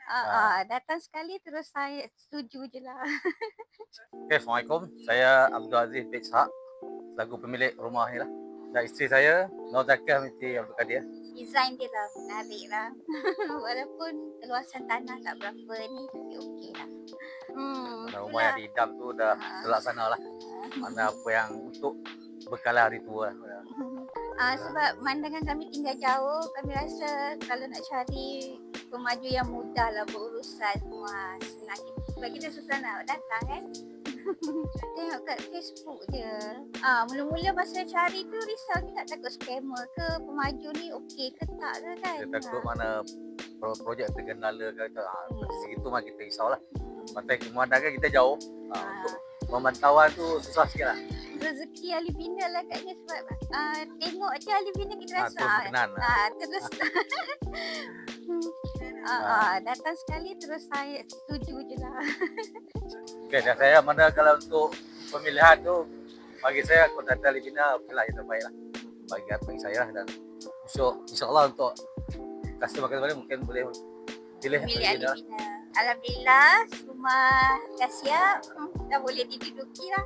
Ah, Datang sekali terus saya setuju je lah. okey, Assalamualaikum. Saya Abdul Aziz bin Ishak, selaku pemilik rumah ni lah. Dan isteri saya, Nur Zakir binti Abdul Kadir. Design dia lah menarik lah. Walaupun keluasan tanah tak berapa ni, tapi okey lah. Mana rumah Itulah. yang diidam tu dah Ah. terlaksana lah. Mana apa yang untuk bekal hari tua lah. Sebab pandangan kami tinggal jauh, kami rasa kalau nak cari pemaju yang mudah lah berurusan semua senang. Sebab kita susah nak datang kan. Tengok kat Facebook je. Mula-mula masa cari tu risau juga takut scammer ke, pemaju ni okey ke tak ke kan. Kita takut mana projek tergendala ke. Dari situ mah kita risaulah. Pasal pemandangan kita jauh. Untuk pemantauan tu susah sikit lah. Rezeki ahli bina lah katnya sebab tengok je ahli bina kita rasa. Tu berkenan lah. Terus datang sekali terus saya setuju je lah. Okey, dan saya mana kalau untuk pemilihan tu bagi saya kontraktor ahli bina okeylah yang terbaik lah. Bagi saya dan insyaAllah untuk customer mungkin boleh pilih Milih ahli ahli bina. bina. Alhamdulillah, rumah dah siap. Dah boleh diduduki lah.